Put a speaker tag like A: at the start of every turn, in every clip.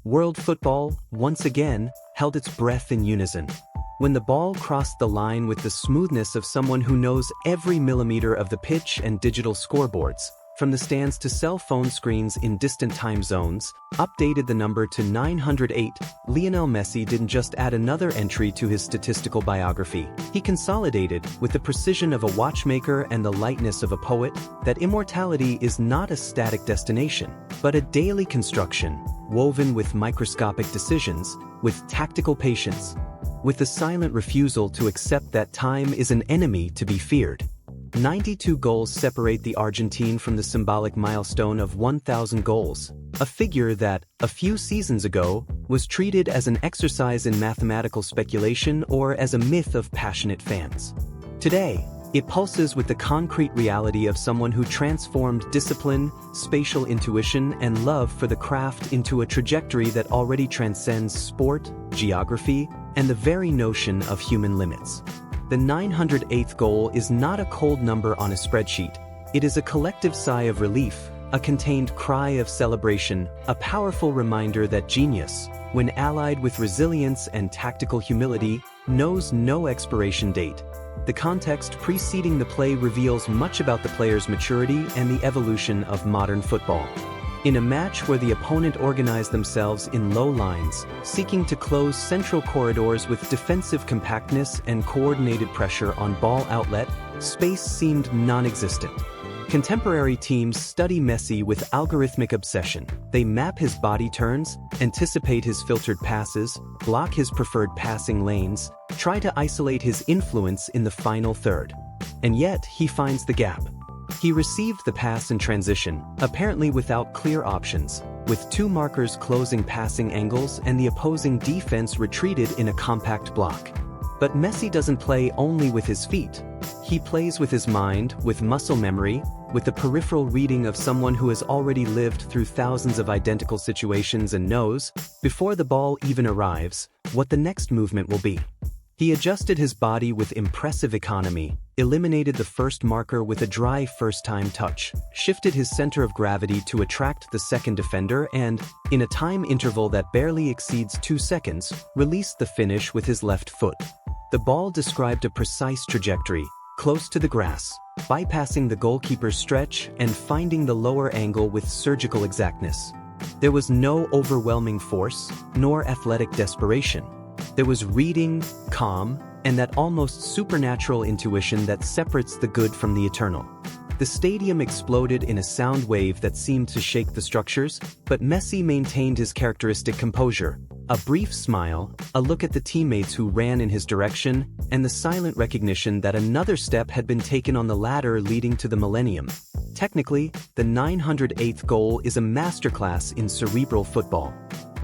A: World football, once again, held its breath in unison. When the ball crossed the line with the smoothness of someone who knows every millimeter of the pitch and digital scoreboards, from the stands to cell phone screens in distant time zones, updated the number to 908, Lionel Messi didn't just add another entry to his statistical biography. He consolidated, with the precision of a watchmaker and the lightness of a poet, that immortality is not a static destination, but a daily construction, woven with microscopic decisions, with tactical patience, with the silent refusal to accept that time is an enemy to be feared. 92 goals separate the Argentine from the symbolic milestone of 1,000 goals, a figure that, a few seasons ago, was treated as an exercise in mathematical speculation or as a myth of passionate fans. Today, it pulses with the concrete reality of someone who transformed discipline, spatial intuition, and love for the craft into a trajectory that already transcends sport, geography, and the very notion of human limits. The 908th goal is not a cold number on a spreadsheet. It is a collective sigh of relief, a contained cry of celebration, a powerful reminder that genius, when allied with resilience and tactical humility, knows no expiration date. The context preceding the play reveals much about the player's maturity and the evolution of modern football. In a match where the opponent organized themselves in low lines, seeking to close central corridors with defensive compactness and coordinated pressure on ball outlet, space seemed non-existent. Contemporary teams study Messi with algorithmic obsession. They map his body turns, anticipate his filtered passes, block his preferred passing lanes, try to isolate his influence in the final third. And yet, he finds the gap. He received the pass in transition, apparently without clear options, with two markers closing passing angles and the opposing defense retreated in a compact block. But Messi doesn't play only with his feet. He plays with his mind, with muscle memory, with the peripheral reading of someone who has already lived through thousands of identical situations and knows, before the ball even arrives, what the next movement will be. He adjusted his body with impressive economy, eliminated the first marker with a dry first-time touch, shifted his center of gravity to attract the second defender and, in a time interval that barely exceeds 2 seconds, released the finish with his left foot. The ball described a precise trajectory, close to the grass, bypassing the goalkeeper's stretch and finding the lower angle with surgical exactness. There was no overwhelming force, nor athletic desperation. There was reading, calm, and that almost supernatural intuition that separates the good from the eternal. The stadium exploded in a sound wave that seemed to shake the structures, but Messi maintained his characteristic composure. A brief smile, a look at the teammates who ran in his direction, and the silent recognition that another step had been taken on the ladder leading to the Millennium. Technically, the 908th goal is a masterclass in cerebral football.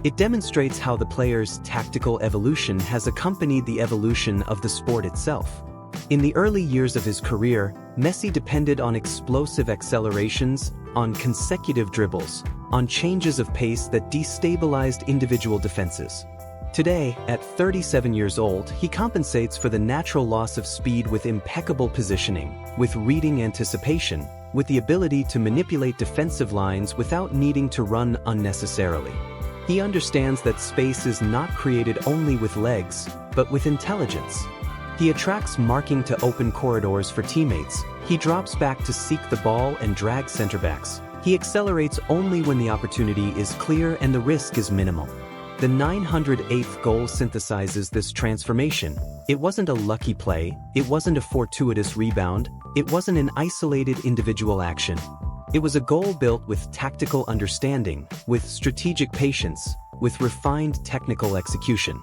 A: It demonstrates how the player's tactical evolution has accompanied the evolution of the sport itself. In the early years of his career, Messi depended on explosive accelerations, on consecutive dribbles, on changes of pace that destabilized individual defenses. Today, at 37 years old, he compensates for the natural loss of speed with impeccable positioning, with reading anticipation, with the ability to manipulate defensive lines without needing to run unnecessarily. He understands that space is not created only with legs, but with intelligence. He attracts marking to open corridors for teammates. He drops back to seek the ball and drag center backs. He accelerates only when the opportunity is clear and the risk is minimal. The 908th goal synthesizes this transformation. It wasn't a lucky play, it wasn't a fortuitous rebound, it wasn't an isolated individual action. It was a goal built with tactical understanding, with strategic patience, with refined technical execution.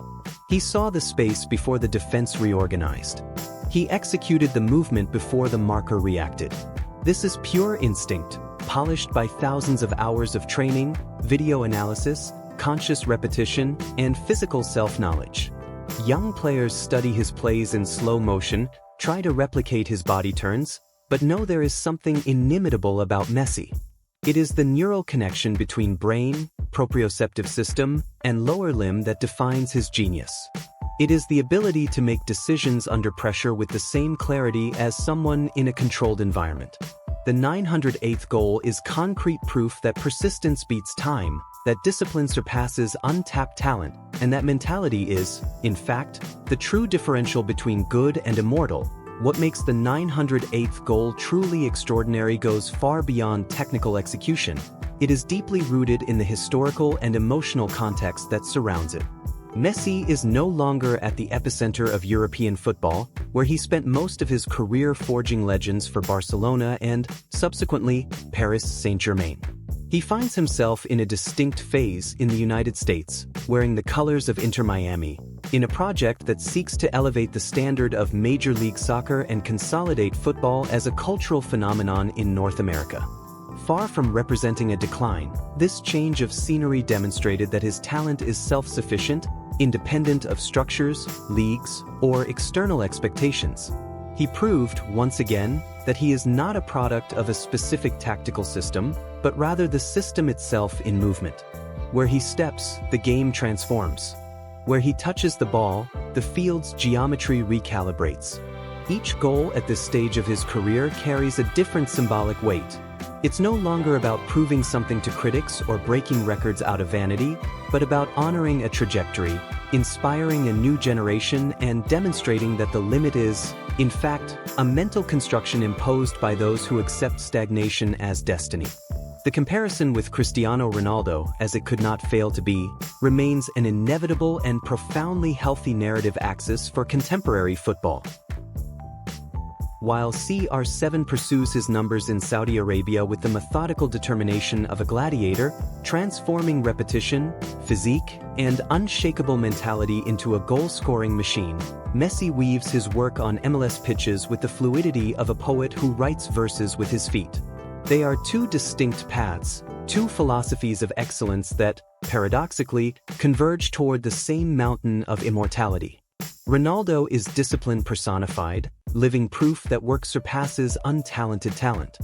A: He saw the space before the defense reorganized. He executed the movement before the marker reacted. This is pure instinct, polished by thousands of hours of training, video analysis, conscious repetition, and physical self-knowledge. Young players study his plays in slow motion, try to replicate his body turns, but know there is something inimitable about Messi. It is the neural connection between brain, proprioceptive system, and lower limb that defines his genius. It is the ability to make decisions under pressure with the same clarity as someone in a controlled environment. The 908th goal is concrete proof that persistence beats time, that discipline surpasses untapped talent, and that mentality is, in fact, the true differential between good and immortal. What makes the 908th goal truly extraordinary goes far beyond technical execution. It is deeply rooted in the historical and emotional context that surrounds it. Messi is no longer at the epicenter of European football, where he spent most of his career forging legends for Barcelona and, subsequently, Paris Saint-Germain. He finds himself in a distinct phase in the United States, wearing the colors of Inter Miami, in a project that seeks to elevate the standard of Major League Soccer and consolidate football as a cultural phenomenon in North America. Far from representing a decline, this change of scenery demonstrated that his talent is self-sufficient, independent of structures, leagues, or external expectations. He proved, once again, that he is not a product of a specific tactical system, but rather the system itself in movement. Where he steps, the game transforms. Where he touches the ball, the field's geometry recalibrates. Each goal at this stage of his career carries a different symbolic weight. It's no longer about proving something to critics or breaking records out of vanity, but about honoring a trajectory, inspiring a new generation, and demonstrating that the limit is, in fact, a mental construction imposed by those who accept stagnation as destiny. The comparison with Cristiano Ronaldo, as it could not fail to be, remains an inevitable and profoundly healthy narrative axis for contemporary football. While CR7 pursues his numbers in Saudi Arabia with the methodical determination of a gladiator, transforming repetition, physique, and unshakable mentality into a goal-scoring machine, Messi weaves his work on MLS pitches with the fluidity of a poet who writes verses with his feet. They are two distinct paths, two philosophies of excellence that, paradoxically, converge toward the same mountain of immortality. Ronaldo is discipline personified, living proof that work surpasses untalented talent.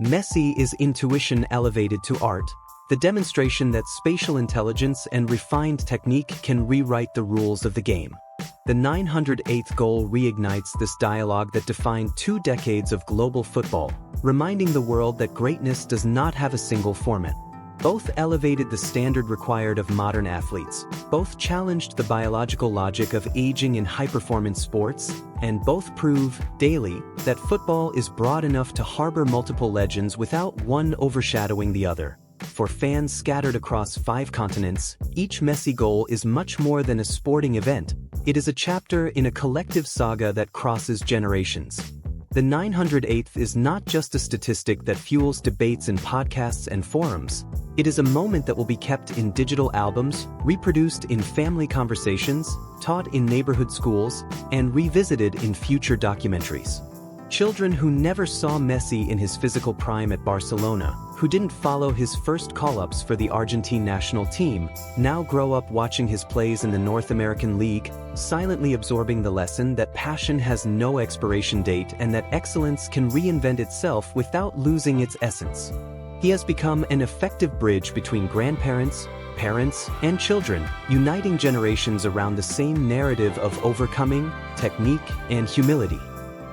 A: Messi is intuition elevated to art, the demonstration that spatial intelligence and refined technique can rewrite the rules of the game. The 908th goal reignites this dialogue that defined 2 decades of global football, reminding the world that greatness does not have a single format. Both elevated the standard required of modern athletes, both challenged the biological logic of aging in high-performance sports, and both prove, daily, that football is broad enough to harbor multiple legends without one overshadowing the other. For fans scattered across 5 continents, each Messi goal is much more than a sporting event. It is a chapter in a collective saga that crosses generations. The 908th is not just a statistic that fuels debates in podcasts and forums. It is a moment that will be kept in digital albums, reproduced in family conversations, taught in neighborhood schools, and revisited in future documentaries. Children who never saw Messi in his physical prime at Barcelona, who didn't follow his first call-ups for the Argentine national team, now grow up watching his plays in the North American League, silently absorbing the lesson that passion has no expiration date and that excellence can reinvent itself without losing its essence. He has become an effective bridge between grandparents, parents, and children, uniting generations around the same narrative of overcoming, technique, and humility.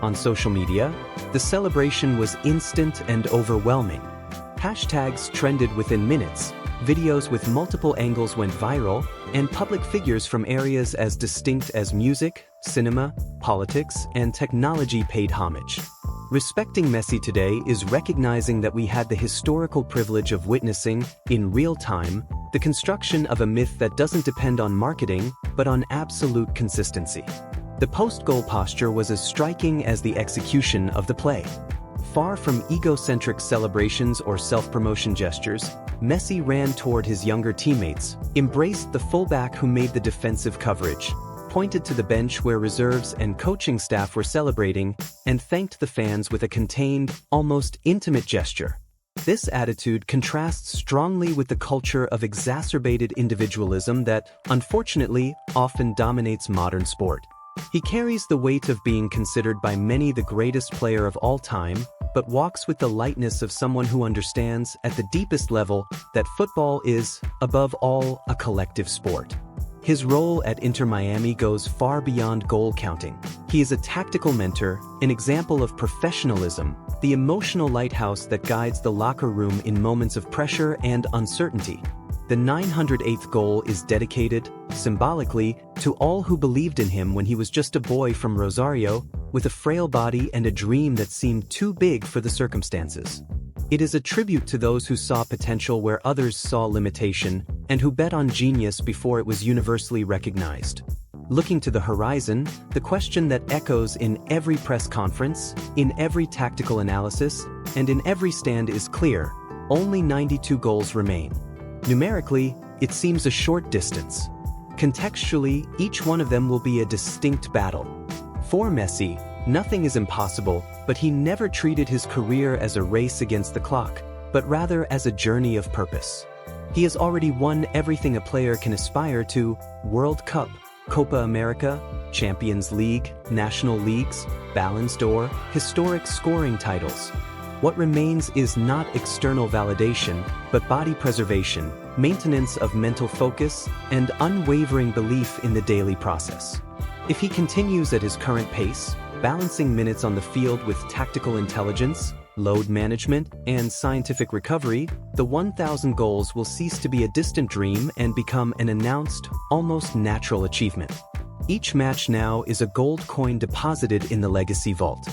A: On social media, the celebration was instant and overwhelming. Hashtags trended within minutes, videos with multiple angles went viral, and public figures from areas as distinct as music, cinema, politics, and technology paid homage. Respecting Messi today is recognizing that we had the historical privilege of witnessing, in real time, the construction of a myth that doesn't depend on marketing, but on absolute consistency. The post-goal posture was as striking as the execution of the play. Far from egocentric celebrations or self-promotion gestures, Messi ran toward his younger teammates, embraced the fullback who made the defensive coverage, pointed to the bench where reserves and coaching staff were celebrating, and thanked the fans with a contained, almost intimate gesture. This attitude contrasts strongly with the culture of exacerbated individualism that, unfortunately, often dominates modern sport. He carries the weight of being considered by many the greatest player of all time, but walks with the lightness of someone who understands, at the deepest level, that football is, above all, a collective sport. His role at Inter Miami goes far beyond goal counting. He is a tactical mentor, an example of professionalism, the emotional lighthouse that guides the locker room in moments of pressure and uncertainty. The 908th goal is dedicated, symbolically, to all who believed in him when he was just a boy from Rosario, with a frail body and a dream that seemed too big for the circumstances. It is a tribute to those who saw potential where others saw limitation, and who bet on genius before it was universally recognized. Looking to the horizon, the question that echoes in every press conference, in every tactical analysis, and in every stand is clear: only 92 goals remain. Numerically, it seems a short distance. Contextually, each one of them will be a distinct battle. For Messi, nothing is impossible, but he never treated his career as a race against the clock, but rather as a journey of purpose. He has already won everything a player can aspire to: World Cup, Copa America, Champions League, National Leagues, Ballon d'Or, historic scoring titles. What remains is not external validation, but body preservation, maintenance of mental focus, and unwavering belief in the daily process. If he continues at his current pace, balancing minutes on the field with tactical intelligence, load management, and scientific recovery, the 1,000 goals will cease to be a distant dream and become an announced, almost natural achievement. Each match now is a gold coin deposited in the legacy vault.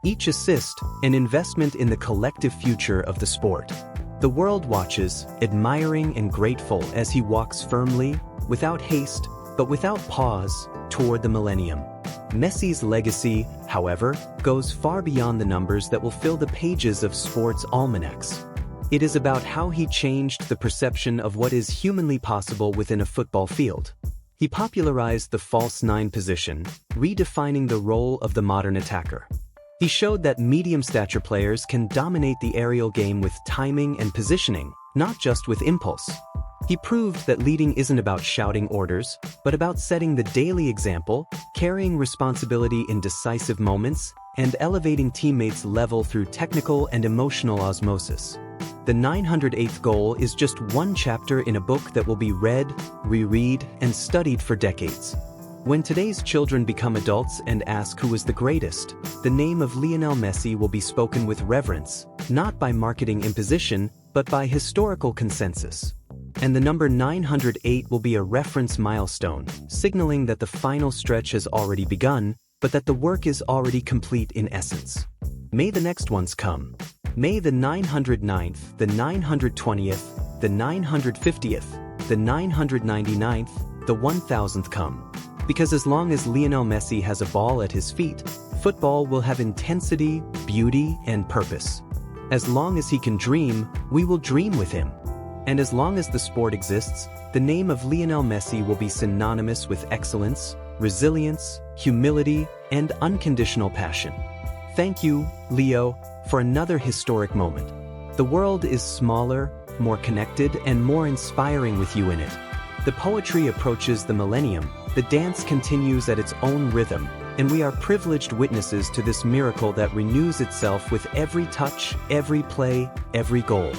A: Each assist, an investment in the collective future of the sport. The world watches, admiring and grateful as he walks firmly, without haste, but without pause, toward the millennium. Messi's legacy, however, goes far beyond the numbers that will fill the pages of sports almanacs. It is about how he changed the perception of what is humanly possible within a football field. He popularized the false nine position, redefining the role of the modern attacker. He showed that medium-stature players can dominate the aerial game with timing and positioning, not just with impulse. He proved that leading isn't about shouting orders, but about setting the daily example, carrying responsibility in decisive moments, and elevating teammates' level through technical and emotional osmosis. The 908th goal is just one chapter in a book that will be read, reread, and studied for decades. When today's children become adults and ask who is the greatest, the name of Lionel Messi will be spoken with reverence, not by marketing imposition, but by historical consensus. And the number 908 will be a reference milestone, signaling that the final stretch has already begun, but that the work is already complete in essence. May the next ones come. May the 909th, the 920th, the 950th, the 999th, the 1000th come. Because as long as Lionel Messi has a ball at his feet, football will have intensity, beauty, and purpose. As long as he can dream, we will dream with him. And as long as the sport exists, the name of Lionel Messi will be synonymous with excellence, resilience, humility, and unconditional passion. Thank you, Leo, for another historic moment. The world is smaller, more connected, and more inspiring with you in it. The poetry approaches the millennium, the dance continues at its own rhythm, and we are privileged witnesses to this miracle that renews itself with every touch, every play, every goal.